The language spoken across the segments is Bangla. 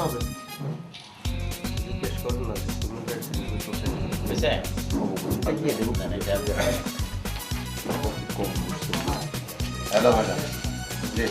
হবে। জিজ্ঞেস করুন না যে তুমি বুঝছে হ্যালো ম্যাডাম জি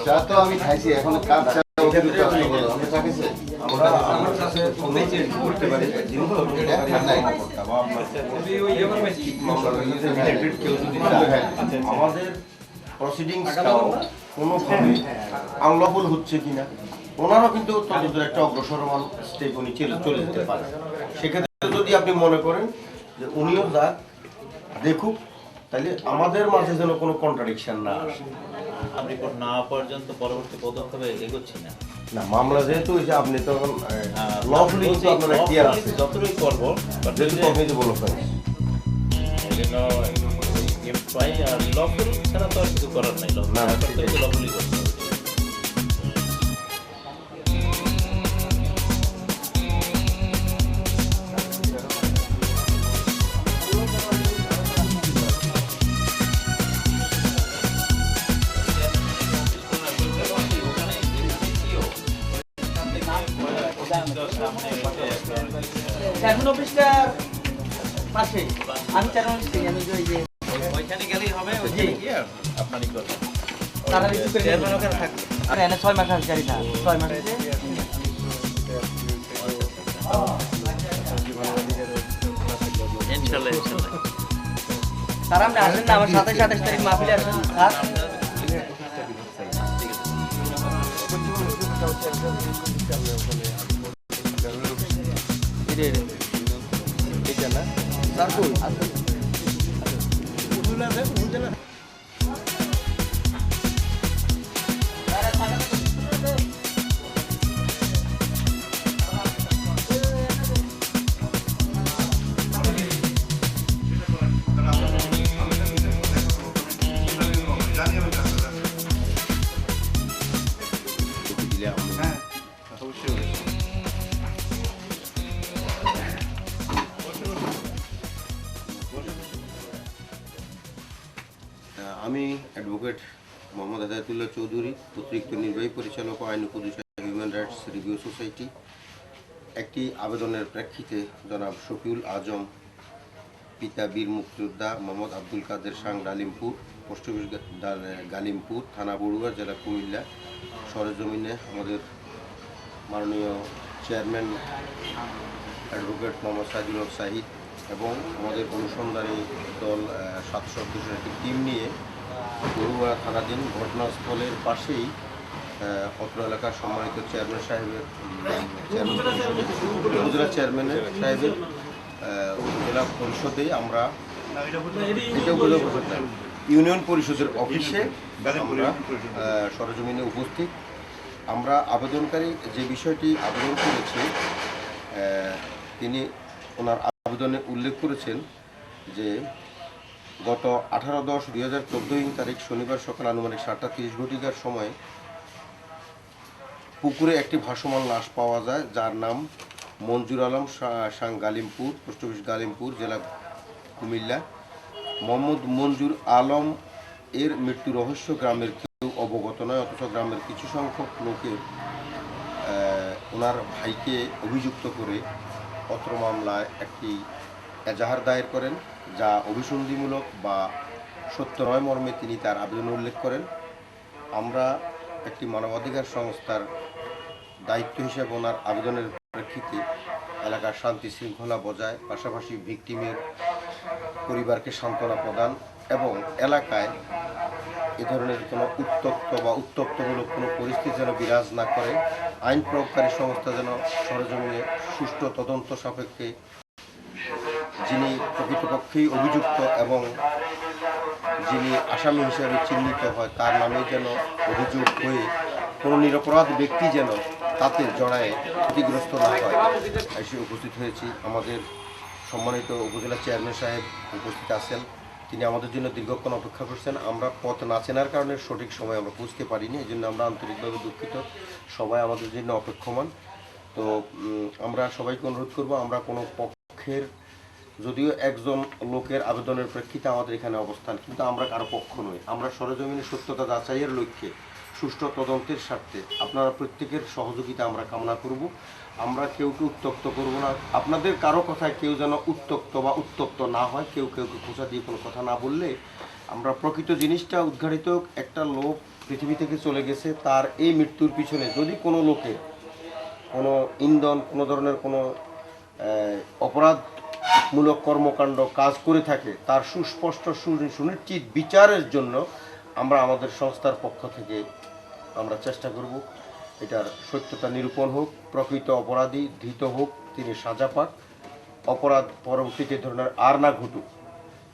চা তো আমি খাইছি এখন কাপ চা আমরা চা খাইছি আমরা আমার কাছে করতে পারি আমাদের প্রসিডিংসটাও কোনোভাবে আনলফুল হচ্ছে কিনা ওনারও কিন্তু তদন্তের একটা অগ্রসরমান স্টেপ উনি চলে যেতে পারে। সেক্ষেত্রে যদি আপনি মনে করেন যে উনিও যা দেখুক তাহলে আমাদের মাঝে যেন কোনো কন্ট্রাডিকশন না আসে। রিপোর্ট না পর্যন্ত পরবর্তী পদক্ষেপে এগোচ্ছি না। না মামলা যেহেতু হয়েছে আপনি তখন লফুলি কিন্তু আপনার ক্লিয়ার আছে যতটুকু করবো যেহেতু কমিটি বলো ফেলে পাই আর লফুল ছাড়া তো আর কিছু করার নাই। লফুলি করতে হবে। এখন অফিসটা পাশে আমি চার অফিস থেকে আমি যে ওইখানে গেলেই হবে। ওইখানে গিয়ে আপনারই করবেন। তারা চেয়ারম্যান ওখানে থাকবে। আর এনে 6 মাস আছে জানি না 6 মাস আছে। ইনশাআল্লাহ ইনশাআল্লাহ। তারা আপনি আসেন না আমার 27 তারিখ মাহফিলে আসেন। আর এটা না তারপর আমি অ্যাডভোকেট মোহাম্মদ হেদায়েতুল্লাহ চৌধুরী, অতিরিক্ত নির্বাহী পরিচালক ও আইন উপদেষ্টা হিউম্যান রাইটস রিভিউ সোসাইটি, একটি আবেদনের প্রেক্ষিতে জনাব শফিউল আজম পিতা বীর মুক্তিযোদ্ধা মোহাম্মদ আব্দুল কাদের সাং ডালিমপুর, পোস্ট অফিস গালিমপুর, থানা বড়ুয়া, জেলা কুমিল্লা সরেজমিনে আমাদের মাননীয় চেয়ারম্যান অ্যাডভোকেট মোহাম্মদ সাইদুল হক সাহিদ এবং আমাদের অনুসন্ধানী দল 7 সদস্যের একটি টিম নিয়ে বড়ুয়া থানাধীন ঘটনাস্থলের পাশেই অত্র এলাকার সম্মানিত চেয়ারম্যান সাহেবের উপজেলা চেয়ারম্যানের সাহেবের উপজেলা পরিষদে আমরা এটা উপজেলা পরিষদ ইউনিয়ন পরিষদের অফিসে আমরা সরজমিনে উপস্থিত। আমরা আবেদনকারী যে বিষয়টি আবেদন করেছি তিনি ওনার আবেদনে উল্লেখ করেছেন যে গত 18/10/2014 তারিখ শনিবার সকাল আনুমানিক 7:30 সময় পুকুরে একটি ভাসমান লাশ পাওয়া যায় যার নাম মঞ্জুর আলম সাং গালিমপুর, পোস্ট অফিস গালিমপুর, জেলা কুমিল্লা। মোহাম্মদ মঞ্জুর আলম এর মৃত্যু রহস্য গ্রামের কেউ অবগত নয়, অথচ গ্রামের কিছু সংখ্যক লোকে ওনার ভাইকে অভিযুক্ত করে অত্র মামলায় একটি এজাহার দায়ের করেন যা অভিসন্ধিমূলক বা সত্য নয় মর্মে তিনি তার আবেদনে উল্লেখ করেন। আমরা একটি মানবাধিকার সংস্থার দায়িত্ব হিসেবে ওনার আবেদনের প্রেক্ষিতে এলাকার শান্তি শৃঙ্খলা বজায়, পাশাপাশি ভিকটিমের পরিবারকে সান্ত্বনা প্রদান এবং এলাকায় এ ধরনের কোনো উত্তপ্তমূলক কোনো পরিস্থিতি যেন বিরাজ না করে, আইন প্রয়োগকারী সংস্থা যেন সরেজমিনে সুষ্ঠু তদন্ত সাপেক্ষে যিনি প্রকৃতপক্ষেই অভিযুক্ত এবং যিনি আসামি হিসেবে চিহ্নিত হয় তার নামে যেন অভিযোগ হয়ে কোনো নিরপরাধ ব্যক্তি যেন তাতে জড়ায় ক্ষতিগ্রস্ত না হয়। এসে উপস্থিত হয়েছি। আমাদের সম্মানিত উপজেলা চেয়ারম্যান সাহেব উপস্থিত আছেন, তিনি আমাদের জন্য দীর্ঘক্ষণ অপেক্ষা করছেন। আমরা পথ না চেনার কারণে সঠিক সময় আমরা বুঝতে পারিনি, এই জন্য আমরা আন্তরিকভাবে দুঃখিত। সবাই আমাদের জন্য অপেক্ষমান। তো আমরা সবাইকে অনুরোধ করব, আমরা কোনো পক্ষের, যদিও একজন লোকের আবেদনের প্রেক্ষিতে আমাদের এখানে অবস্থান, কিন্তু আমরা কারো পক্ষ নই। আমরা সরেজমিনে সত্যতা যাচাইয়ের লক্ষ্যে সুষ্ঠু তদন্তের স্বার্থে আপনারা প্রত্যেকের সহযোগিতা আমরা কামনা করব। আমরা কেউকে উত্ত্যক্ত করব না। আপনাদের কারো কথায় কেউ যেন উত্ত্যক্ত বা উত্তপ্ত না হয়, কেউকে খোঁচা দিয়ে কোনো কথা না বললে আমরা প্রকৃত জিনিসটা উদ্ঘাটিত। একটা লোক পৃথিবী থেকে চলে গেছে, তার এই মৃত্যুর পিছনে যদি কোনো লোকের কোনো ইন্ধন, কোনো ধরনের কোনো অপরাধমূলক কর্মকাণ্ড কাজ করে থাকে, তার সুস্পষ্ট সুনিশ্চিত বিচারের জন্য আমরা আমাদের সংস্থার পক্ষ থেকে আমরা চেষ্টা করব এটার সত্যতা নিরূপণ হোক, প্রকৃত অপরাধী ধৃত হোক, তিনি সাজা পাক, অপরাধ পরবর্তীতে ধরনের আর না ঘটুক,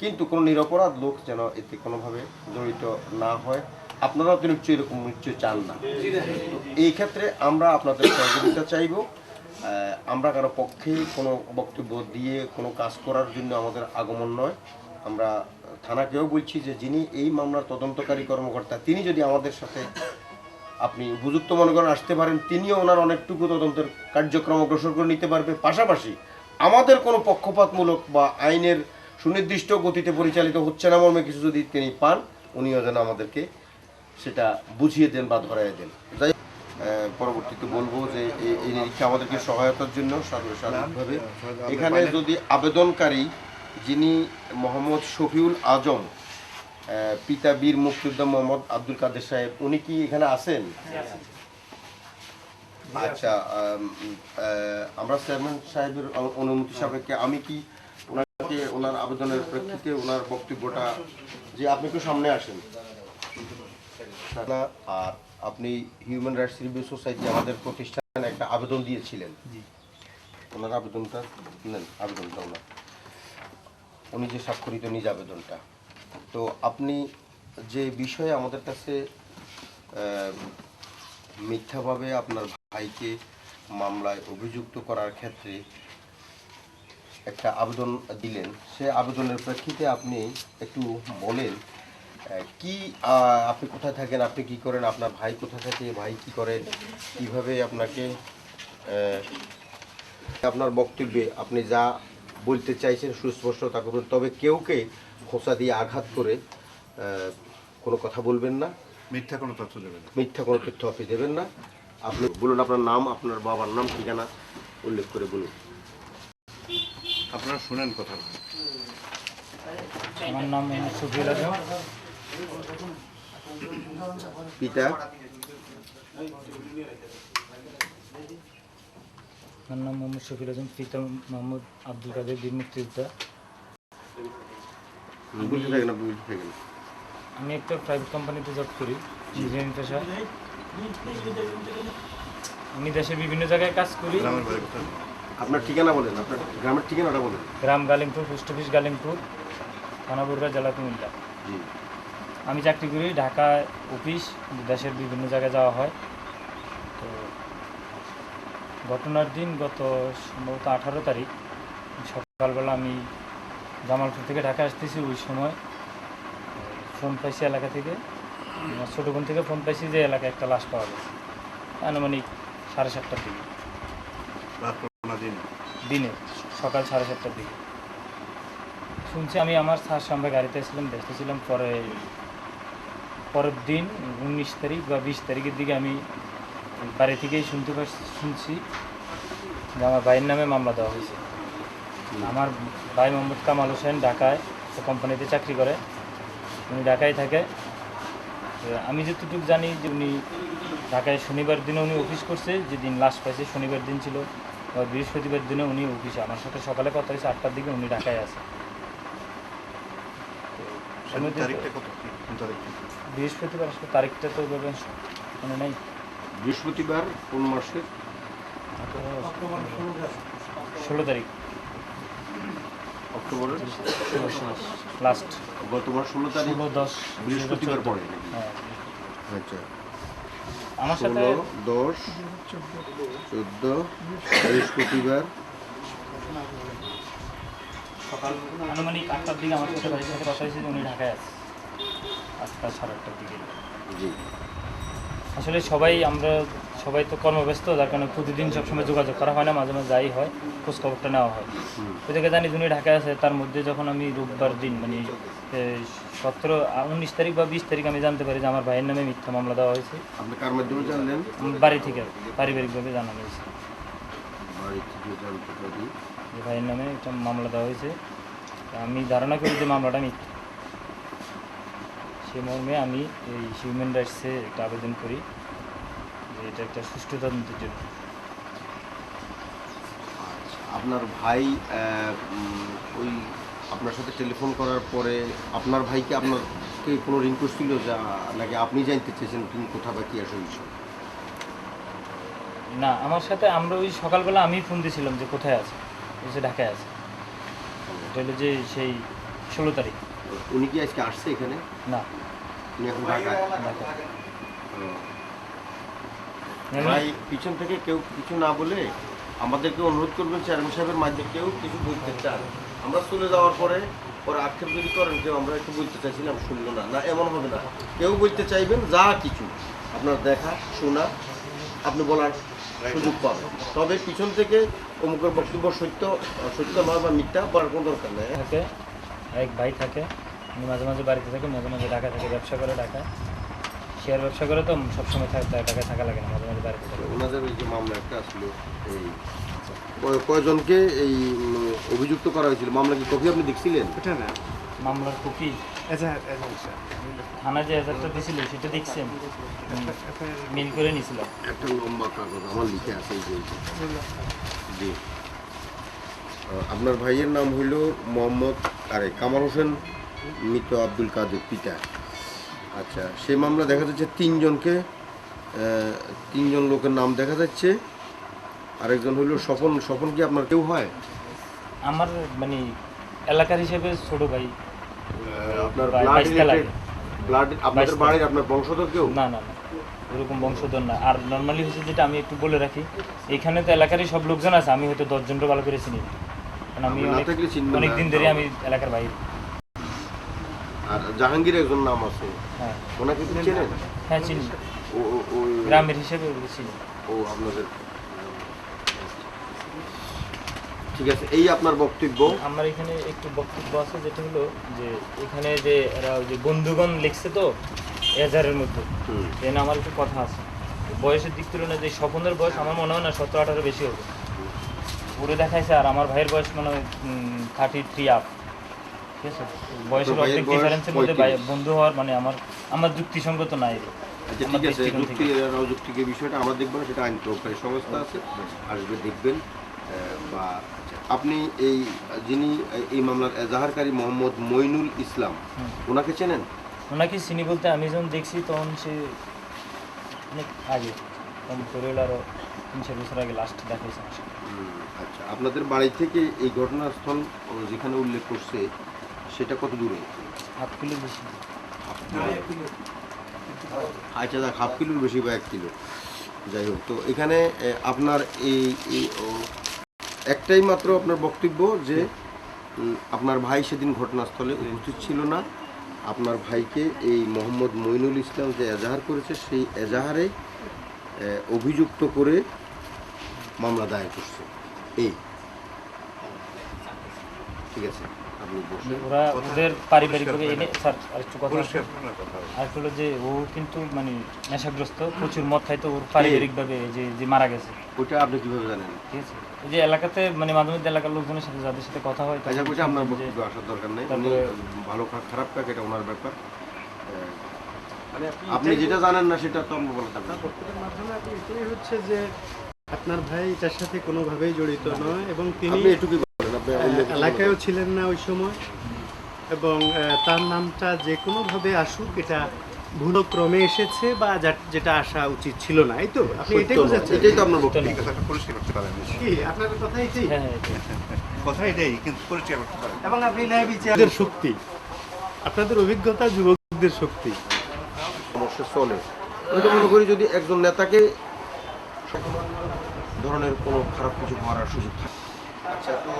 কিন্তু কোনো নিরপরাধ লোক যেন এতে কোনোভাবে জড়িত না হয়। আপনারাও তো নিশ্চয়ই এরকম নিশ্চয়ই চান না। এই ক্ষেত্রে আমরা আপনাদের সহযোগিতা চাইব। আমরা কারো পক্ষে কোনো বক্তব্য দিয়ে কোনো কাজ করার জন্য আমাদের আগমন নয়। আমরা থানাকেও বলছি যে যিনি এই মামলার তদন্তকারী কর্মকর্তা, তিনি যদি আমাদের সাথে আপনি উপযুক্ত মনে করেন আসতে পারেন, তিনিও ওনার অনেকটুকু তদন্তের কার্যক্রম অগ্রসর করে নিতে পারবে। পাশাপাশি আমাদের কোনো পক্ষপাতমূলক বা আইনের সুনির্দিষ্ট গতিতে পরিচালিত হচ্ছে না মর্মে কিছু যদি তিনি পান, উনিও যেন আমাদেরকে সেটা বুঝিয়ে দেন বা ধরাইয়ে দেন। যাই পরবর্তীতে বলবো যে এই নিরীক্ষা আমাদেরকে সহায়তার জন্য সার্বিকভাবে এখানে যদি আবেদনকারী যিনি মোহাম্মদ শফিউল আজম, পিতা বীর মুক্তিযোদ্ধা মোহাম্মদ আব্দুল কাদের সাহেব, উনি কি এখানে আছেন? আচ্ছা, আমরা চেয়ারম্যান সাহেবের অনুমতি সাপেক্ষে আমি কি ওনাকে ওনার আবেদনের প্রেক্ষিতে ওনার বক্তব্যটা, যে আপনি একটু সামনে আসেন। আর আপনি হিউম্যান রাইটস রিভিউ সোসাইটি আমাদের প্রতিষ্ঠানে একটা আবেদন দিয়েছিলেন, ওনার আবেদনটা নেন, আবেদনটা ওনার, উনি যে স্বাক্ষরিত নিজ আবেদনটা। তো আপনি যে বিষয়ে আমাদের কাছে মিথ্যাভাবে আপনার ভাইকে মামলায় অভিযুক্ত করার ক্ষেত্রে একটা আবেদন দিলেন, সে আবেদনের প্রেক্ষিতে আপনি একটু বলেন কি, আপনি কোথায় থাকেন, আপনি কি করেন, আপনার ভাই কোথায় থাকে, ভাই কি করেন, কিভাবে আপনাকে আপনার বক্তব্যে আপনি যা বলতে চাইছেন সুস্পষ্ট তা করবেন। তবে কেউকে খোঁচা দিয়ে আঘাত করে কোনো কথা বলবেন না, মিথ্যা কোনো তথ্য দেবেন না, মিথ্যা কোনো তথ্য আপনি দেবেন না। আপনি বলুন আপনার নাম, আপনার বাবার নাম, ঠিকানা উল্লেখ করে বলুন। আপনারা শুনেন কথা। আমার নাম মোহাম্মদ শফিউল আজম, পিতা আমার নাম মোহাম্মদ শফিউল আজম, পিতা মোহাম্মদ আব্দুল কাদের বীর মুক্তিযোদ্ধা। বুঝতে থাকেন, আপনি বুঝতে থাকেন। আমি একটা প্রাইভেট কোম্পানিতে জব করি, ইঞ্জিনিয়ারিং পেশা। আমি দেশের বিভিন্ন জায়গায় কাজ করি। গ্রামের বাড়ি কোথায়? আপনার ঠিকানা বলেন, আপনার গ্রামের ঠিকানাটা বলেন। গ্রাম গালিমপুর, পোস্ট অফিস গালিমপুর, থানা বগুড়া, জেলা কুমিল্লা। জি। আমি চাকরি করি ঢাকা অফিস, দেশের বিভিন্ন জায়গায় যাওয়া হয়। তো ঘটনার দিন গত সম্ভবত 18 তারিখ সকালবেলা আমি জামালপুর থেকে ঢাকা আসতেছি। ওই সময় ফোন পাইছি এলাকা থেকে, ছোটো বোন থেকে ফোন পাইছি যে এলাকায় একটা লাশ পাওয়া গেছে, আনুমানিক 7:30টার দিকে, রাত না দিন? দিনে সকাল 7:30টার দিকে শুনছি। আমি আমার স্যার সামনে গাড়িতে ছিলাম, ব্যস্ত ছিলাম। পরের দিন 19 তারিখ বা 20 তারিখের দিকে আমি বাড়ি থেকেই শুনছি যে আমার ভাইয়ের নামে মামলা দেওয়া হয়েছে। আমার ভাই মোহাম্মদ কামাল হোসেন ঢাকায় কোম্পানিতে চাকরি করে, উনি ঢাকায় থাকে। আমি যতটুকু জানি যে উনি ঢাকায় শনিবার দিনে উনি অফিস করছে, যেদিন লাশ পাইছে শনিবার দিন ছিল, বা বৃহস্পতিবার দিনে উনি অফিসে। আমার সাথে সকালে কথা হয়েছে 8টার দিকে, উনি ঢাকায় আছে। বৃহস্পতিবার আসলে তারিখটা তো ওইভাবে মনে নেই। বৃহস্পতিবার কোন মাসের? 16 তারিখ অক্টোবরের লাস্ট, গতবার 16 তারিখ 16-10 বৃহস্পতিবার পড়ে। হ্যাঁ, আচ্ছা, আমার সাথে 16, 10, 14 বৃহস্পতিবার সকাল আনুমানিক 8টার দিকে আমার সাথে ভাইয়ের সাথে কথা হয়েছে যে উনি ঢাকায় আছে, 8টা সাড়ে 8টার দিকে। জি। আসলে আমরা সবাই তো কর্মব্যস্ত, যার কারণে প্রতিদিন সবসময় যোগাযোগ করা হয় না, মাঝে মাঝে যাই হয়, খোঁজ খবরটা নেওয়া হয়। ওই থেকে জানি উনি ঢাকায় আছে। তার মধ্যে যখন আমি রোববার দিন মানে 19 তারিখ বা 20 তারিখ আমি জানতে পারি যে আমার ভাইয়ের নামে মিথ্যা মামলা দেওয়া হয়েছে। আপনি কার মাধ্যমে জানলেন? বাড়ি থেকে পারিবারিকভাবে জানানো হয়েছে বাড়ি থেকে জানতে পারি যে ভাইয়ের নামে একটা মামলা দেওয়া হয়েছে। আমি ধারণা করি যে মামলাটা মিথ্যা। সে মর্মে আমি এই হিউম্যান রাইটসে একটা আবেদন করি যে এটা একটা সুষ্ঠু তদন্তের জন্য। আপনার ভাই ওই আপনার সাথে টেলিফোন করার পরে আপনার ভাইকে আপনাকে কোনো রিকোয়েস্ট ছিল যা নাকি আপনি জানতে চেয়েছেন তিনি কোথা বা কী আসলে বিষয়? না, আমার সাথে আমরা ওই সকালবেলা আমি ফোন দিয়েছিলাম যে কোথায় আছে, সে ঢাকায় আছে। এটা হলো যে সেই 16 তারিখ। উনি কি আজকে আসছে এখানে? না, উনি এখন ঢাকায়। ঢাকায়। ভাই পিছন থেকে কেউ কিছু না বলে আমাদেরকে অনুরোধ করবেন চেয়ারম্যান সাহেবের মাধ্যমে কেউ কিছু বলতে চান, আমরা চলে যাওয়ার পরে আক্ষেপ যদি করেন কেউ আমরা একটু বলতে চাইছিলাম শুনলো না, না এমন হবে না। কেউ বলতে চাইবেন যা কিছু আপনার দেখা শোনা আপনি বলার সুযোগ পাবেন, তবে পিছন থেকে অমুকের বক্তব্য সত্য নয় বা মিথ্যা বলার কোনো দরকার নেই। থাকে এক ভাই থাকে, উনি মাঝে মাঝে বাড়িতে থাকে, মাঝে মাঝে ঢাকা থাকে, ব্যবসা করে ঢাকায়, শেয়ার ব্যবসা করে, তো সবসময় ঢাকায় থাকা লাগে না, মাঝে মাঝে বাড়িতে থাকে। ওনাদের ওই যে মামলা একটা আসলো এই কয়জনকে এই অভিযুক্ত করা হয়েছিল, মামলা কি কপি আপনি দেখছিলেন? এটা না মামলার কপি থানা যে এজারটা দিয়েছিল সেটা দেখছেন, মিল করে নিয়েছিলাম। একটা লম্বা কাগজ আমার লিখে আছে এই যে জি। আপনার ভাইয়ের নাম হইল কামাল হোসেন মৃত আব্দুল কাদের পিতা। আচ্ছা, সেই মামলা দেখা যাচ্ছে তিনজন লোকের নাম দেখা যাচ্ছে। আরেকজন হইল স্বপন কি আপনার কেউ হয়? আমার মানে এলাকার হিসেবে ছোট ভাই। আপনার বাইশটা লাগে। আপনাদের বাড়ির আপনার বংশধর কেউ? না না না, এরকম বংশধর না। আর নর্মালি হচ্ছে যেটা আমি একটু বলে রাখি, এখানে তো এলাকারই সব লোকজন আছে, আমি হয়তো 10 জনকে ভালো করে চিনি, কারণ আমি অনেক দিন ধরে আমি এলাকার বাইরে। আর জাহাঙ্গীর একজন নাম আছে, হ্যাঁ ওনাকে কি চেনেন? হ্যাঁ চিনি, ওই গ্রামের হিসেবে চিনি। ও আপনাদের ঠিক আছে। এই আপনার বক্তব্য? আমার এখানে একটু বক্তব্য আছে, যেটা হলো যে এখানে যে এরা ওই যে বন্ধুগণ লিখছে তো এজারের মধ্যে, এখানে আমার একটু কথা আছে। বয়সের দিক তুলনায় যে স্বপনের বয়স আমার মনে হয় না 17-18 বেশি হবে, পুরো দেখাইছে। আর আমার ভাইয়ের বয়স মনে হয় 33 আপ, ঠিক আছে। বয়সের অর্ধেক ডিফারেন্সের মধ্যে বন্ধু হওয়ার মানে আমার যুক্তিসঙ্গত নাই। আচ্ছা ঠিক আছে, যুক্তি অযৌক্তিকের বিষয়টা আমরা দেখবো না, সেটা আইন প্রয়োগকারী সংস্থা আছে, আসবে দেখবেন। বা আপনি যিনি এই মামলার এজাহারকারী মোহাম্মদ মইনুল ইসলাম, ওনাকে চেনেন? ওনাকে চিনি বলতে আমি যখন দেখছি তখন সে অনেক আগে, কম করে আরও 3-4 বছর আগে লাস্ট দেখাইছে। আচ্ছা, আপনাদের বাড়ি থেকে এই ঘটনাস্থল যেখানে উল্লেখ করছে সেটা কত দূরে? 1/2 কিলো বেশি। আচ্ছা, দেখ 1/2 কিলোর বেশি বা 1 কিলো, যাই হোক। তো এখানে আপনার একটাই মাত্র আপনার বক্তব্য যে আপনার ভাই সেদিন ঘটনাস্থলে উপস্থিত ছিল না, আপনার ভাইকে এই মোহাম্মদ মইনুল ইসলাম যে এজাহার করেছে সেই এজাহারে অভিযুক্ত করে মামলা দায়ের করছে। এই ঠিক আছে, আপনি বসে ওরা ওদের পারিবারিকভাবে এনে স্যার আরেকটু কথা আরেকটু হলো যে ও কিন্তু মানে নেশাগ্রস্ত, প্রচুর মদ খাইতো। ওর পারিবারিকভাবে যে মারা গেছে, ওটা আপনি কিভাবে জানেন? ঠিক আছে। এই যে এলাকাতে মানে মাঝে মধ্যে এলাকার লোকজনের সাথে যাদের সাথে কথা হয়, আচ্ছা, ওইটা আপনার বক্তব্য আসার দরকার নেই, উনি ভালো খারাপ কাক এটা ওনার ব্যাপার। আপনি যেটা জানেন না সেটা তো আমরা বলতে পারবো। বক্তব্যের মাধ্যমে আপনি এটাই হচ্ছে যে আপনার ভাই এটার সাথে কোনোভাবেই জড়িত নয় এবং তিনি আপনি এটুকুই বলেন, আপনি এলাকায়ও ছিলেন না ওই সময়, এবং তার নামটা যে কোনোভাবে আসুক এটা ভুলক্রমে এসেছে বা যেটা আসা উচিত ছিল না। এই তো আপনি এটাই বুঝাচ্ছেন? এটাই তো আপনার বক্তব্য। এই কথাটা পরিষ্কার করতে পারেন কি আপনার কথা এটাই? হ্যাঁ হ্যাঁ এটাই। কথা এটাই, কিন্তু পরিষ্কার করতে পারেন। এবং আপনি ন্যায় বিচারের শক্তি, আপনাদের অভিজ্ঞতা যুবকদের শক্তি সমস্যা চলে। আমি তো মনে করি যদি একজন নেতাকে ধরনের কোনো খারাপ কিছু হওয়ার সুযোগ থাকে। আচ্ছা, তো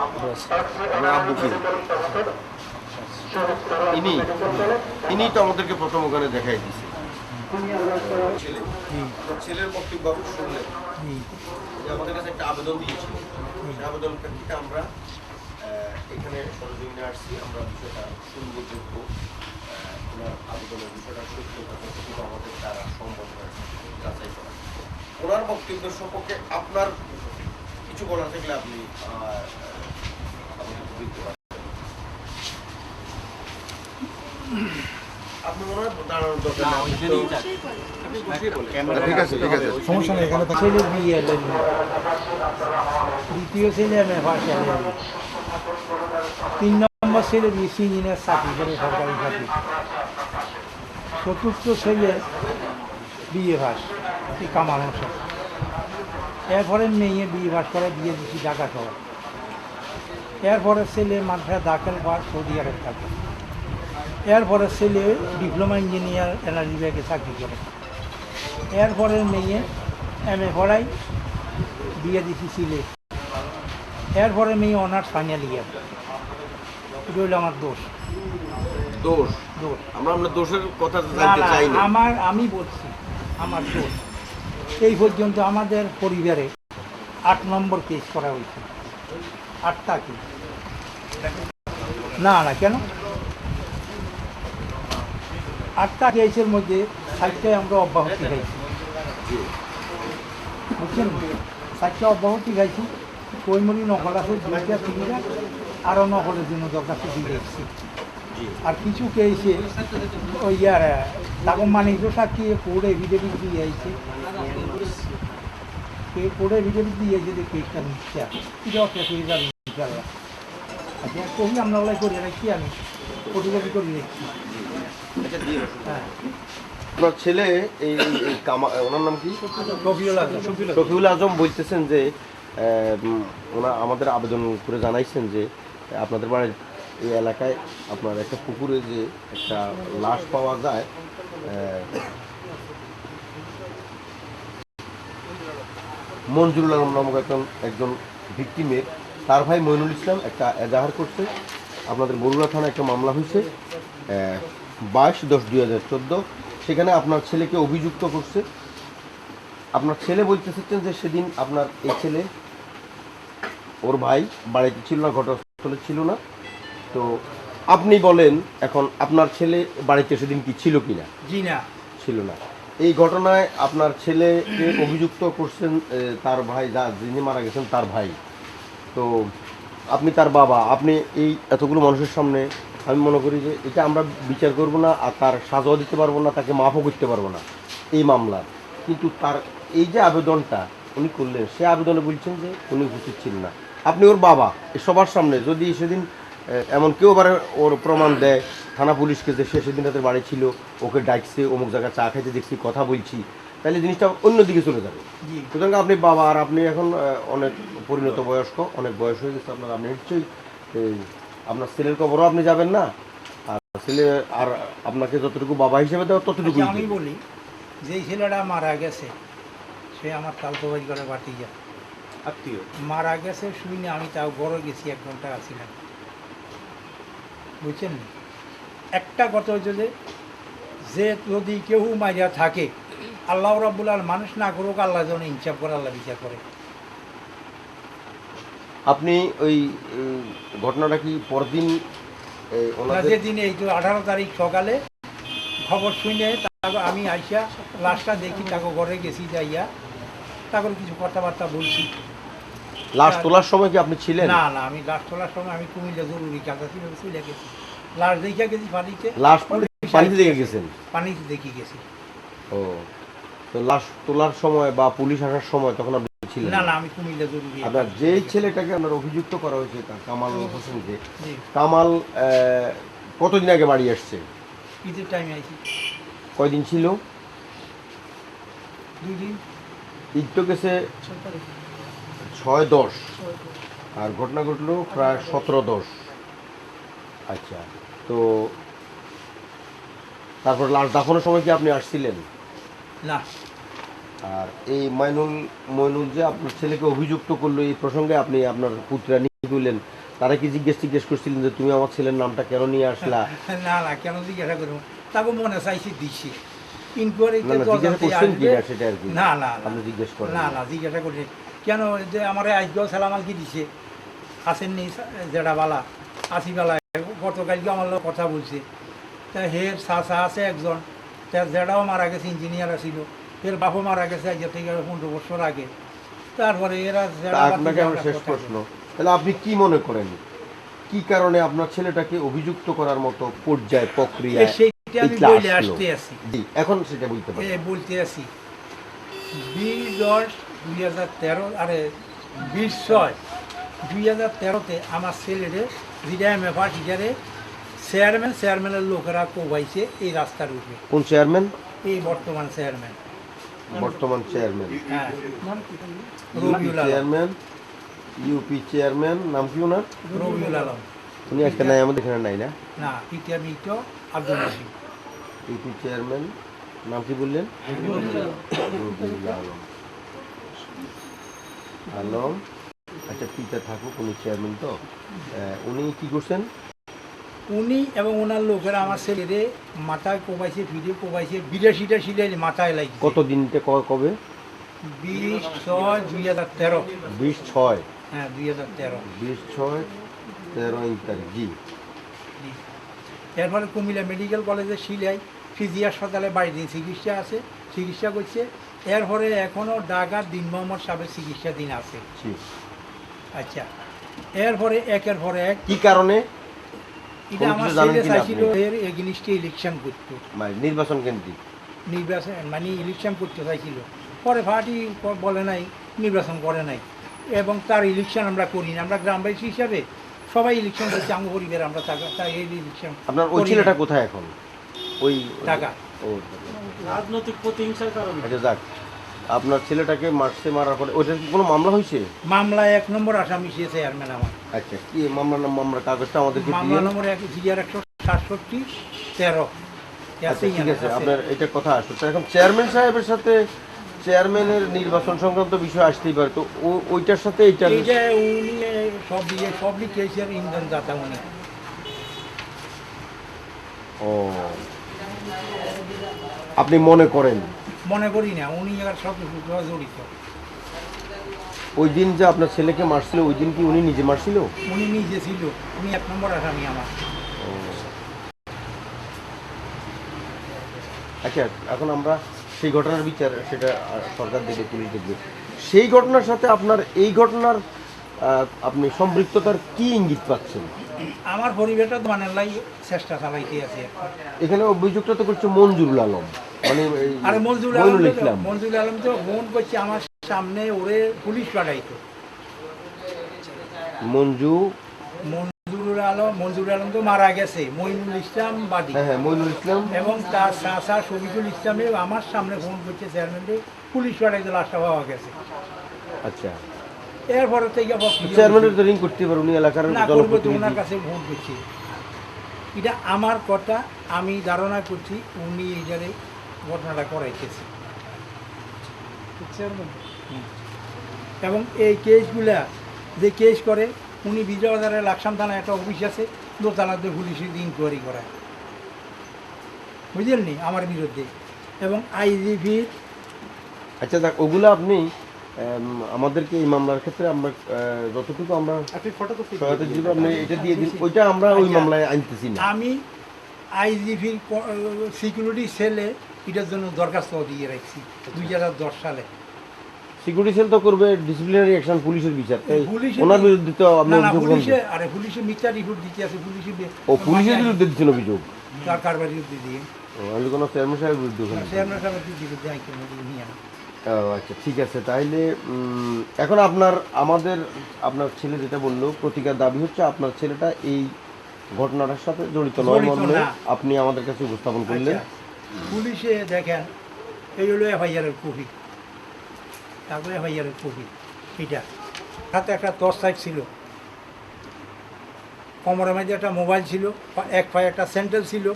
আপনার আব্বু কি? ইনি তো আমাদেরকে প্রথম ওখানে দেখাই দিছে। ছেলে, আপনার ছেলের বক্তব্য আপনি শুনলেন যে আমাদের কাছে একটা আবেদন দিয়েছিল, সেই আবেদন থেকে আমরা এখানে সরজমিনে আসছি, আমরা বিষয়টা শুনবো, দেখবো ওনার আবেদনের বিষয়টা সত্য কথা আমাদের দ্বারা সম্ভব হয় যাচাই করা। ওনার বক্তব্যের সম্পর্কে আপনার কিছু বলার থাকলে আপনি আমাদের বলতে পারেন। আপনি মনে হয় দাঁড়ানোর দরকার নেই। ঠিক আছে, ঠিক আছে, সমস্যা নেই, এখানে ছেলে বিয়ে এলেন দ্বিতীয় ছেলে এম এ পাশ এলেন 3 নম্বর ছেলে বিএসসি ইঞ্জিনিয়ার চাকরি করে সরকারি চাকরি, চতুর্থ ছেলে বিএ পাস কামাল হোসেন, এরপরে মেয়ে বিএ পাস করে বিয়ে দিচ্ছি ঢাকা শহর, এরপরে ছেলে মাদ্রাসা দাখিল পাস সৌদি আরব থাকে, এরপরে ছেলে ডিপ্লোমা ইঞ্জিনিয়ার এনার্জি বিভাগে চাকরি করে, এরপরে মেয়ে এম এ পড়াই বিয়ে দিচ্ছি সিলেট, এরপরে মেয়ে অনার্স ফাইনাল ইয়ার। এটা হইল আমার দোষ। দোষ? দোষ আমরা আপনার দোষের কথা জানতে চাই না। আমি বলছি আমার দোষ। এই পর্যন্ত আমাদের পরিবারে 8 নম্বর কেস করা হয়েছে। 8টা কেস। না কেন 8টা কেসের মধ্যে 7টায় আমরা অব্যাহতি খাইছি, বুঝছেন? 7টা অব্যাহতি খাইছি। কৈমরি নকল আছে 2টা 3টা, আরও নকলের জন্য দরখাস্ত দিয়ে এসেছি। আর কিছু কেসে ওই তাকে মানিক সাক্ষী কোর্ট এভিডেভিট দিয়ে আইছে, কোর্ট এভিডেভিট দিয়ে আইছে যে কেসটা মিথ্যা, এটাও শেষ হয়ে যাবে ইনশাল্লাহ। আচ্ছা কবি আমরা ওলাই করে রাখছি, আমি ফটোকপি করে রেখেছি। হ্যাঁ, আপনার ছেলে এই ওনার নাম কি? শফিউল আজম বলতেছেন যে ওনা আমাদের আবেদন করে জানাইছেন যে আপনাদের বাড়ির এই এলাকায় আপনার একটা পুকুরে যে একটা লাশ পাওয়া যায়, মঞ্জুরুল আলম নামক একজন ভিকটিমের তার ভাই মইনুল ইসলাম একটা এজাহার করছে। আপনাদের বরুড়া থানায় একটা মামলা হয়েছে 22/10/2014। সেখানে আপনার ছেলেকে অভিযুক্ত করছে। আপনার ছেলে বলতেছেন যে সেদিন আপনার এই ছেলে ওর ভাই বাড়িতে ছিল না, ঘটনাস্থলে ছিল না। তো আপনি বলেন এখন আপনার ছেলে বাড়িতে সেদিন কি ছিল কিনা? জি না, ছিল না। এই ঘটনায় আপনার ছেলেকে অভিযুক্ত করছেন তার ভাই, যিনি মারা গেছেন তার ভাই। তো আপনি তার বাবা, আপনি এই এতগুলো মানুষের সামনে আমি মনে করি যে এটা আমরা বিচার করব না, আর তার সাজাও দিতে পারবো না, তাকে মাফও করতে পারবো না এই মামলার। কিন্তু তার এই যে আবেদনটা উনি করলেন, সে আবেদনে বলছেন যে উনি উপস্থিত ছিলেন না। আপনি ওর বাবা, সবার সামনে যদি সেদিন এমন কেউ আবার ওর প্রমাণ দেয় থানা পুলিশকে যে সে সেদিন তাদের বাড়ি ছিল, ওকে ডাকছে, অমুক জায়গায় চা খাইতে দেখছি, কথা বলছি, তাহলে জিনিসটা অন্যদিকে চলে যাবে। সুতরাং আপনি বাবা, আর আপনি এখন অনেক পরিণত বয়স্ক, অনেক বয়স হয়ে গেছে আপনার, আপনি নিশ্চয়ই আপনার ছেলের কবরও আপনি যাবেন না, আর ছেলে আর আপনাকে যতটুকু বাবা হিসেবে দেওয়া ততটুকু। আমি বলি যে ছেলেটা মারা গেছে সে আমার তালতো বাড়ি করে বাটি যায় আত্মীয় মারা গেছে শুনে আমি তাও বড় গেছি 1 ঘন্টা আসিলাম, বুঝছেন? একটা কথা হচ্ছে যে যদি কেউ মাইরা থাকে আল্লাহ রাব্বুল আলামিন মানুষ না করুক, আল্লাহ যেন ইনসাফ করে, আল্লাহ বিচার করে। আপনি ওই ঘটনাটা কি পরদিন যেদিন এই তো 18 তারিখ সকালে খবর শুনে আমি আইসা লাশটা দেখি, তাকে ঘরে গেছি, যাইয়া তারপর কিছু কথাবার্তা বলছি। লাশ তোলার সময় কি আপনি ছিলেন? না আমি লাশ তোলার সময় আমি কুমিল্লা জরুরি কাজা ছিল, চলে গেছি। লাশ দেখে গেছি পানিতে, লাশ পানিতে দেখে গেছেন? পানিতে দেখে গেছি। ও, তো লাশ তোলার সময় বা পুলিশ আসার সময় তখন আপনি ছিলেন? না আমি কুমিল্লা জরুরি। আপনার যেই ছেলেটাকে আপনার অভিযুক্ত করা হয়েছে কামাল হোসেনকে, জি। কামাল কতদিন আগে বাড়ি আসছে? ঈদের টাইমে আইছি। কয়দিন ছিল? 2 দিন। ঈদ তো গেছে 6-10, আর ঘটনা ঘটলো প্রায় 17-10। আচ্ছা, তো তারপর লাশ দাফনের সময় কি আপনি আসছিলেন? না। আর এই মইনুল যে আপনার ছেলেকে অভিযুক্ত করলো, এই প্রসঙ্গে আপনি আপনার পুত্রা নিয়ে বললেন তারা কি জিজ্ঞেস করছিলেন যে তুমি আমার ছেলের নামটা কেন নিয়ে আসলা? না না, কেন জিজ্ঞাসা করবো, তাকে মনে চাইছি দিচ্ছি ইনকোয়ারিতে। না না, জিজ্ঞাসা করছেন কি না সেটা আর কি না না আপনি জিজ্ঞেস করেন? না না, জিজ্ঞাসা করছি কেন যে আমার আজকেও সালামাল কি দিছে, আসেননি যেটা বালা আসিবেলা, গতকালকে আমার লোক কথা বলছে। তা হের চাচা আছে একজন, তার জেঠাও মারা গেছে, ইঞ্জিনিয়ার ছিল, এর বাপও মারা গেছে আজ থেকে 15 বছর আগে। তারপরে এরা তা আপনাকে আমার শেষ প্রশ্ন, তাহলে আপনি কি মনে করেন কি কারণে আপনার ছেলেটাকে অভিযুক্ত করার মতো পর্যায় প্রক্রিয়া সেইটা আমি বলে আসতে আছি, এখন সেটা বলতে পারেন? বলতে আছি 20/10/2013 আরে 20/6/2013-তে আমার ছেলেরে যেটা এমএফআর টিচারে চেয়ারম্যানের লোকেরা কোবাইছে এই রাস্তার উপরে। কোন চেয়ারম্যান? এই বর্তমান চেয়ারম্যান। হ্যাঁ, Rabiul Alam. Chairman, UP chairman, নাম কি ওনার? রবিউল আলম। উনি একটা নাই, আমাদের এখানে নাই না? না, পিটিয়া মিটো আব্দুল নাসিম। ইউপি চেয়ারম্যান নাম কি বললেন? রবিউল আলম। আলম, আচ্ছা পিতা থাকুক, উনি চেয়ারম্যান তো। উনি কি করছেন? উনি এবং ওনার লোকেরা আমার ছেলেরে মাথায় কোবাইছে, ভিডিও কোবাইছে, 82টা সিলাই মাথায় লাগছে। কত দিনতে কবে? 20/6/2013। 20/6। হ্যাঁ, 2013। 20/6/13 তারিখ। জি। এরপরে কুমিল্লা মেডিকেল কলেজে সিলাই ফিজি হাসপাতালে বাড়ি দিয়ে চিকিৎসা করছে। এরপরে এখনও ঢাকা দিন মোহাম্মদ সাহেবের চিকিৎসাধীন আছে। আচ্ছা, এরপরে একের পরে এক কি কারণে এটা আমার ছেলে চাইছিল এর এগেনিস্টে ইলেকশন করতে, নির্বাচন কেন্দ্রিক মানে ইলেকশন করতে চাইছিল। পরে পার্টি বলে নাই, নির্বাচন করে নাই, এবং তার ইলেকশন আমরা করি না। আমরা গ্রামবাসী হিসাবে সবাই ইলেকশন করছি, আঙ্গ পরিবার আমরা তাই এই ইলেকশন। আপনার ওই ছেলেটা কোথায় এখন? ওই ঢাকা। ও, রাজনৈতিক প্রতিহিংসার কারণে। আচ্ছা যাক, আপনার ছেলেটাকে মারার পরে ওইটার কি কোনো মামলা হয়েছে? মামলা 1 নম্বর আসামি সে চেয়ারম্যান আমার। আচ্ছা, কি মামলার কাগজটা আমাদেরকে মামলা নম্বর 1/167-13। আচ্ছা ঠিক আছে, আপনার এটা কথা আসলো। তো এখন চেয়ারম্যান সাহেবের সাথে চেয়ারম্যানের নির্বাচন সংক্রান্ত বিষয় আসতেই পারে, তো ওইটার সাথে এইটা উনি সব লিখেছেন ইন্ধন দাতা উনি। ও, আপনি মনে করেন? মনে করি না, উনি এবার সব কিছু জড়িত। ওই দিন যে আপনার ছেলেকে মারছিল, ওই দিন কি উনি নিজে মারছিল? উনি নিজে ছিল, উনি 1 নম্বর আসামি আমার। আচ্ছা, এখন আমরা সেই ঘটনার বিচার সেটা সরকার দেখবে, পুলিশ দেখবে। সেই ঘটনার সাথে আপনার এই ঘটনার আপনি সম্পৃক্ততার কি ইঙ্গিত পাচ্ছেন? আমার পরিবারটা মানের লাই চেষ্টা চালাইতে আছে। এখানে অভিযুক্ত তো করছে মঞ্জুরুল আলম, মানে আরে মঞ্জুরুল আলম তো ফোন করছে আমার সামনে, ওরে পুলিশ পাঠাইতো। মঞ্জুরুল আলম তো মারা গেছে, মইনুল ইসলাম বাদী। হ্যাঁ, মইনুল ইসলাম এবং তার চাচা শফিকুল ইসলামে আমার সামনে ফোন করছে, চেয়ারম্যানকে পুলিশ পাঠাইতো, লাশটা পাওয়া গেছে। আচ্ছা, এরপরে থেকে চেয়ারম্যানের তো রিং করতে পারে, উনি এলাকার না করবো তো, ওনার জনপ্রতিনিধি। কাছে ফোন করছি। এটা আমার কথা, আমি ধারণা করছি উনি এইটারে ঘটনাটা করাইতেছে। এবং এই কেসগুলা যে কেস করে, উনি বিজয়বাজারের লাকসাম থানায় একটা অফিস আছে, দোতলাতে পুলিশের ইনকোয়ারি করায়, বুঝলেন নি, আমার বিরুদ্ধে। এবং আইজিপির। আচ্ছা দেখ, ওগুলো আপনি আমাদেরকে এই মামলার ক্ষেত্রে আমরা যতটুকু আমরা সহায়তা দিব, আপনি এটা দিয়ে দিন, ওইটা আমরা ওই মামলায় আনতেছি না। আমি আইজিপির সিকিউরিটি সেলে এটার জন্য দরখাস্ত দিয়ে রাখছি 2010 সালে। সিকিউরিটি সেল তো করবে ডিসিপ্লিনারি অ্যাকশন, পুলিশের বিচার, তাই ওনার বিরুদ্ধে তো আপনি অভিযোগ করবেন। পুলিশে মিথ্যা রিপোর্ট দিতে আছে, পুলিশের বিরুদ্ধে দিচ্ছেন অভিযোগ? কারবার বিরুদ্ধে দিয়ে আমি কোনো চেয়ারম্যান সাহেবের বিরুদ্ধে ওখানে? চেয়ারম্যান সাহেবের বিরুদ্ধে নিয়ে। আচ্ছা ঠিক আছে, তাহলে এখন আপনার ছেলে যেটা বললো, প্রতিকার দাবি হচ্ছে আপনার ছেলেটা এই ঘটনাটার সাথে জড়িত নয় মর্মে আপনি আমাদের কাছে উপস্থাপন করলেন। পুলিশে দেখেন, এই হলো এফআইআরের কপি, তারপরে এফআইআরের কপি। এটা হাতে একটা টর্চ লাইট ছিল, কোমরের মধ্যে একটা মোবাইল ছিল, এক পায়ে একটা স্যান্ডেল ছিল।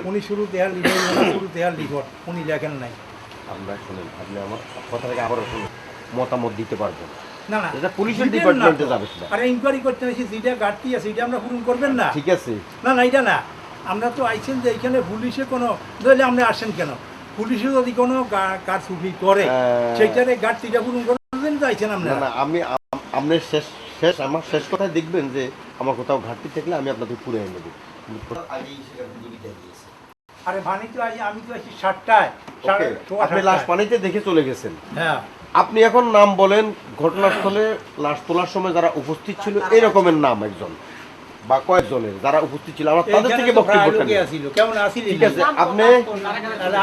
উনি শুরু দেয়ার লিখট উনি লেখেন নাই। আমরা শুনেন, আপনি আমার কথাটাকে আবারও শুনুন। মতামত দিতে পারবো না। না না এটা পুলিশের দিবেন না ডিপার্টমেন্টে তো। যাবে সেটা। আরে ইনকোয়ারি করতে হয়েছে যেটা ঘাটতি আছে এটা আমরা পূরণ করবেন না। ঠিক আছে, না না এটা না, আমরা তো আইছেন যে এখানে পুলিশে কোনো ধরলে আমরা আসেন কেন, পুলিশে যদি কোনো কারচুপি করে সেইটারে ঘাটতিটা পূরণ করার জন্য তো আইছেন আমরা। না না আমি আপনার আমার শেষ কথায় দেখবেন যে আমার কোথাও ঘাটতি থাকলে আমি আপনাদের পুরে এনে দেবো। আরে ভানি তো আমি তো আছি 7টায়, আপনি লাশ পানিতে দেখে চলে গেছেন। হ্যাঁ আপনি এখন নাম বলেন ঘটনাস্থলে লাশ তোলার সময় যারা উপস্থিত ছিল এই রকমের নাম একজন বা কয়েকজনের যারা উপস্থিত ছিল আমরা তাদের থেকে বক্তব্যটা নিই। কেমন আসিল? ঠিক আছে, আপনি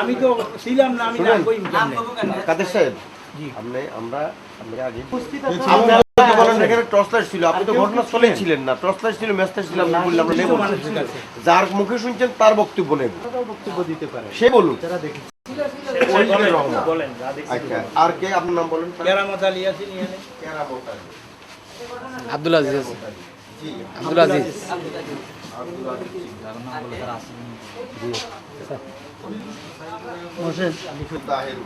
আমি তো ছিলাম না, আমি নাম কইম কেমনে? কাদের সাহেব জি। আমরা আগে আপনি বলেন এখানে টর্চ লাইট ছিল, আপনি তো ঘটনাস্থলেই ছিলেন না, টর্চ লাইট ছিল, ম্যাচ ছিল, আপনি বললাম আমরা নেব। যার মুখে শুনছেন তার বক্তব্য নেব, বক্তব্য দিতে পারে সে বলুন। যারা দেখি বলেন যা দেখছি আচ্ছা, আর কে আপনার নাম বলেন? কেরামত আলী আছেন এখানে। আব্দুল আজিজ। জি, আব্দুল আজিজ। তাহের।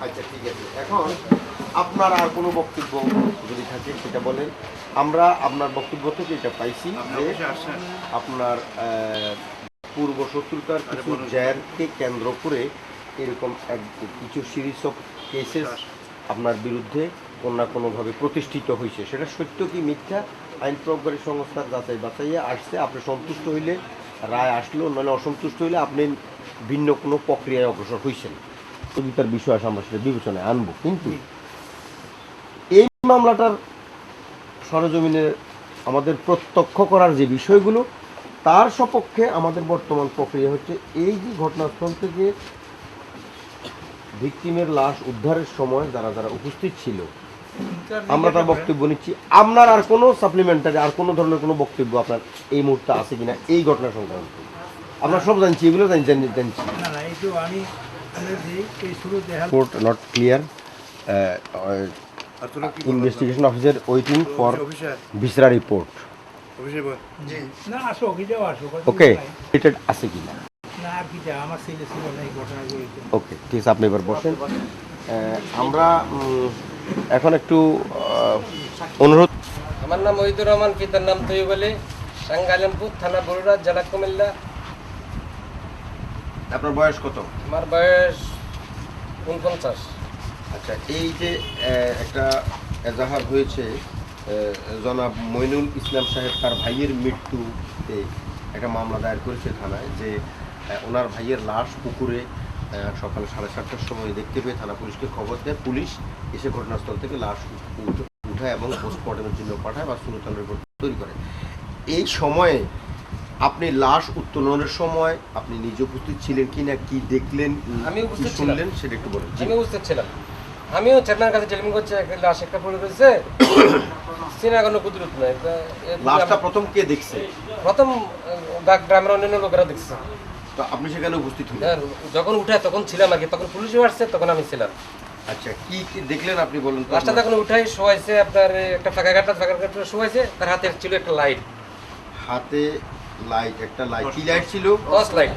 আচ্ছা ঠিক আছে, এখন আপনার আর কোনো বক্তব্য যদি থাকে সেটা বলেন। আমরা আপনার বক্তব্য থেকে এটা পাইছি যে আপনার পূর্ব শত্রুতার কিছু জ্যারকে কেন্দ্র করে এরকম কিছু সিরিজ অফ কেসেস আপনার বিরুদ্ধে কোনো না কোনোভাবে প্রতিষ্ঠিত হয়েছে। সেটা সত্য কি মিথ্যা আইন প্রয়োগকারী সংস্থার যাচাই বাছাইয়ে আসছে। আপনি সন্তুষ্ট হইলে রায় আসলো, নাহলে অসন্তুষ্ট হইলে আপনি ভিন্ন কোনো প্রক্রিয়ায় অগ্রসর হয়েছেন। তার বিষয় আছে, আমরা সেটা বিবেচনায় আনবো। কিন্তু এই মামলাটার সরজমিনে আমাদের প্রত্যক্ষ করার যে বিষয়গুলো তার সপক্ষে আমাদের বর্তমান প্রক্রিয়া হচ্ছে এই যে ঘটনাস্থল থেকে ভিকটিমের লাশ উদ্ধারের সময় যারা যারা উপস্থিত ছিল আমরা তার বক্তব্য নিচ্ছি। আপনার আর কোনো সাপ্লিমেন্টারি আর কোনো ধরনের কোনো বক্তব্য আপনার এই মুহূর্তে আছে কিনা এই ঘটনা সংক্রান্ত? আমরা সব জানছি, এগুলো জানছি। না না এই তো আমি এই শুরু দেখা Report not clear. Investigation officer waiting for Visra report. না আসো কিটাও আসো Okay, related আছে কিনা? না আর কিটা আমার ছেলে ছিল না এই ঘটনাগুলো। ওকে, ঠিক আছে, আপনি এবার বসেন। আমরা এখন একটু অনুরোধ। আমার নাম ওহিদুর রহমান, পিতার নাম তৈয়ব আলী, টাঙ্গাইল আলমপুর, থানা বরুড়া, জেলা কুমিল্লা। আপনার বয়স কত? আমার বয়স 49। আচ্ছা, এই যে একটা এজাহার হয়েছে জনাব মইনুল ইসলাম সাহেব তার ভাইয়ের মৃত্যুতে একটা মামলা দায়ের করেছে থানায় যে ওনার ভাইয়ের লাশ পুকুরে সকাল 7:30টার সময় দেখতে পেয়ে থানা পুলিশকে খবর দেয়। পুলিশ এসে ঘটনাস্থল থেকে লাশ উঠায় এবং পোস্টমর্টমের জন্য পাঠায় বা সুরতাল রিপোর্ট তৈরি করে। এই সময়ে আপনি লাশ উত্তোলনের সময় আপনি নিজে উপস্থিত ছিলেন কিনা, কি দেখলেন, আমি উপস্থিত কি শুনলেন সেটা একটু বলেন। আমি উপস্থিত ছিলাম। আমিও চেতনার কাছে টেলিফোন করছি, একটা লাশ একটা পড়ে রয়েছে, চিনা কোনো কুদরত নাই। লাশটা প্রথম কে দেখছে? প্রথম গ্রামের অন্যান্য লোকেরা দেখছে। তো আপনি সেখানে উপস্থিত হলেন? হ্যাঁ, যখন উঠায় তখন ছিলাম আর কি, তখন পুলিশও আসছে, তখন আমি ছিলাম। আচ্ছা, কি কি দেখলেন আপনি বলুন তো? লাশটা তখন উঠাই শোয়াইছে, আপনার একটা ফাঁকা কাটা শোয়াইছে, তার হাতে ছিল একটা লাইট। হাতে লাইট, একটা লাইট, কি লাইট ছিল? টর্চ লাইট,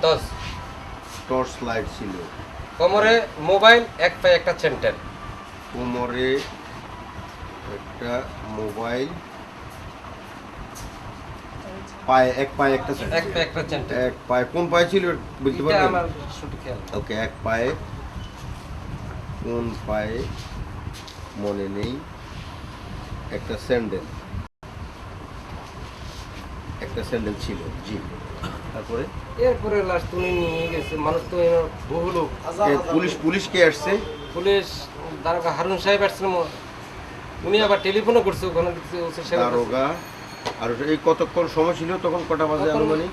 টর্চ লাইট ছিল। কোমরে মোবাইল, এক পায়ে একটা সেন্টার। কোমরে একটা মোবাইল, পায়ে এক পায়ে একটা এক পায়ে একটা সেন্টার। এক পায়ে কোন পায়ে ছিল বলতে এটা পারবেন? আমার সঠিক খেয়াল। ওকে, এক পায়ে কোন পায়ে মনে নেই, একটা স্যান্ডেল ছিল। জি, তারপরে এরপরে লাশ তুলে নিয়ে গেছে, মানুষ তো বহু লোক। পুলিশ কে আসছে? পুলিশ দারোগা হারুন সাহেব আসছিল, উনি আবার টেলিফোনও করছে ওখানে। দারোগা আর এই কতক্ষণ সময় ছিল তখন? কটা বাজে আনুমানিক?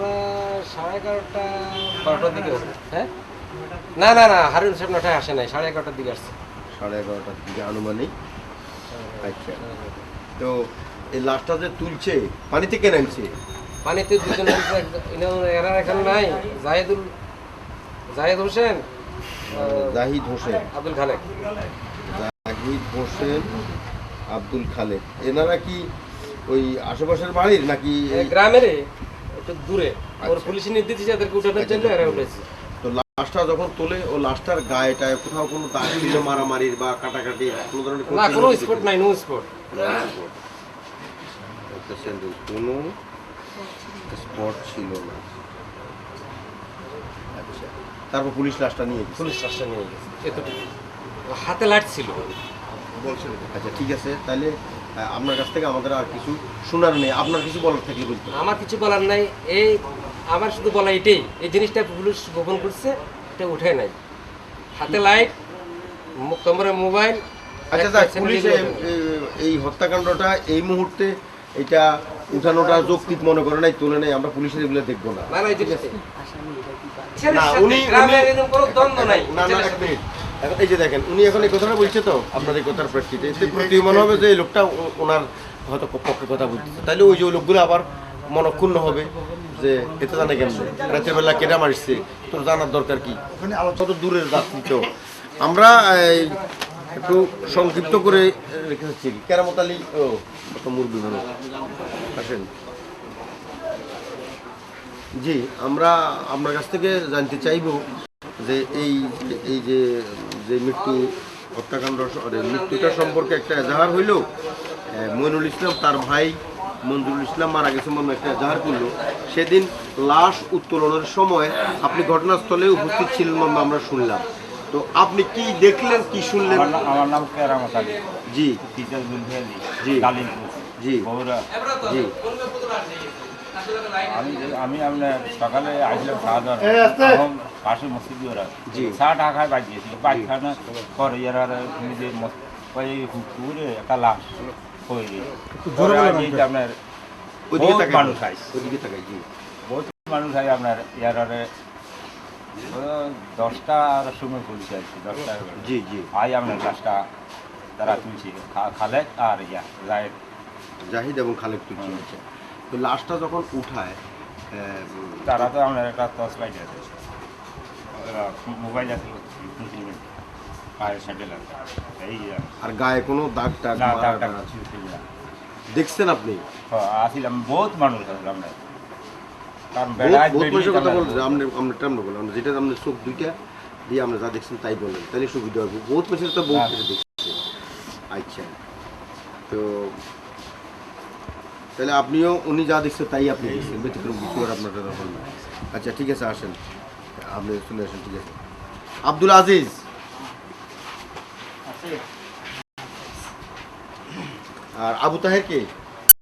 11:30 12টার দিকে হবে। হ্যাঁ, না না না, হারুন সাহেব 9টায় আসে নাই, 11:30টার দিকে আসছে। 11:30টার দিকে আনুমানিক। আচ্ছা, তো এই লাশটা যে তুলছে পানি থেকে নামছে? পানিতে দুজন এরা এখানে নাই, জাহিদ হোসেন, জাহিদ হোসেন, আব্দুল খালেক। জাহিদ হোসেন, আব্দুল খালেক, এনারা কি ওই আশেপাশের বাড়ির নাকি গ্রামের একটু দূরে? ওর পুলিশ নির্দেশ দিয়েছে এদেরকে উঠানোর জন্য, এরা উঠেছে। লাশটা যখন তোলে ও লাশটার গায়েটায় কোথাও কোনো দাগ ছিল মারামারির বা কাটাকাটি কোনো ধরনের না কোনো স্পট নাই, নো স্পট। কোনো স্পট ছিল না। আচ্ছা, তারপর পুলিশ লাশটা নিয়ে গেছে। পুলিশ রাস্তা নিয়ে গেছে এতটুকু। হাতে লাইট ছিল। বলছেন আচ্ছা ঠিক আছে, তাহলে আপনার কাছ থেকে আমাদের আর কিছু শোনার নেই, আপনার কিছু বলার থাকলে বলতে। আমার কিছু বলার নাই, এই আমার শুধু বলা এটাই, এই জিনিসটা পুলিশ গোপন করছে, এটা উঠে নাই। হাতে লাইট, কোমরে মোবাইল। আচ্ছা যাক, পুলিশ এই হত্যাকাণ্ডটা এই মুহূর্তে এটা উঠানোটা যৌক্তিক মনে করে নাই, তোলে নাই, আমরা পুলিশের এগুলো দেখবো না। না না, এই জিনিস না, গ্রামের এরকম কোনো দ্বন্দ্ব নাই। না না, এক মিনিট। এখন এই যে দেখেন, উনি এখন এই কথাটা বলছে তো, আপনার এই কথার প্রেক্ষিতে এতে প্রতি মনে হবে যে এই লোকটা ওনার হয়তো পক্ষে কথা বলতেছে, তাহলে ওই যে ওই লোকগুলো আবার মনক্ষুণ্ণ হবে যে এতে জানে কেমন রাতের বেলা কেটে মারছে, তোর জানার দরকার কি? ওখানে আলোচনা দূরের যাত্রী তো। আমরা একটু সংক্ষিপ্ত করে রেখে হচ্ছে কি কেরামত আলী, ও কত মুরবি মানুষ আসেন। জি, আমরা আপনার কাছ থেকে জানতে চাইব যে এই এই যে যে হত্যাকাণ্ড মৃত্যুটা সম্পর্কে একটা এজাহার হইল, মইনুল ইসলাম তার ভাই মঞ্জুরুল ইসলাম মারা গেছে মনে একটা এজাহার করলো, সেদিন লাশ উত্তোলনের সময় আপনি ঘটনাস্থলে উপস্থিত ছিলেন মর্মে আমরা শুনলাম। তো আপনি কি দেখলেন, কি শুনলেন? আমার নাম কেরামত আলী। জি টিচার জুলফি আলী। জি। কালিমপুর। জি বগুড়া। জি আমি আপনার সকালে আসলাম খাওয়া দাওয়া, এখন পাশে মসজিদ ওরা জি। চা টা খায় বাদ দিয়েছিল, পায়খানা করে এরা নিজের ওই হুকুরে একটা লাশ হয়ে গেছে। আপনার ওইদিকে বহুত তাকাই, মানুষ আইস, ওইদিকে তাকাই। জি বহুত মানুষ আই আপনার ইয়ারে 10টার সময় পুলিশ আসছে, 10টা জি জি আই আপনার লাশটা তারা তুলছে, খালেক আর ইয়া জায়েদ। জাহিদ এবং খালেক তুলছি। তো লাশটা যখন উঠায় তারা তো আপনার একটা টর্চ লাইট আছে, মোবাইল আছে, পায়ের স্যান্ডেল আছে, এই আর গায়ে কোনো দাগ টাগ না মারা টাকা টারা দেখছেন আপনি? আসিলাম বহুত মানুষ আসলাম না, কারণ বহুত মানুষের কথা বলছেন আপনি, আমরা বললাম যেটা আপনার চোখ দুইটা দিয়ে আমরা যা দেখছেন তাই বলেন, তাহলে সুবিধা হবে। বহুত মানুষের তো বহুত কিছু দেখছে। আচ্ছা, তো তাহলে আপনিও উনি যা দেখছেন তাই আপনি দেখছেন, ব্যতিক্রম কিছু আর আপনার কথা বলবেন। আচ্ছা ঠিক আছে, আসেন আপনি চলে আসেন। ঠিক আছে, আব্দুল আজিজ আর আবু তাহের কে?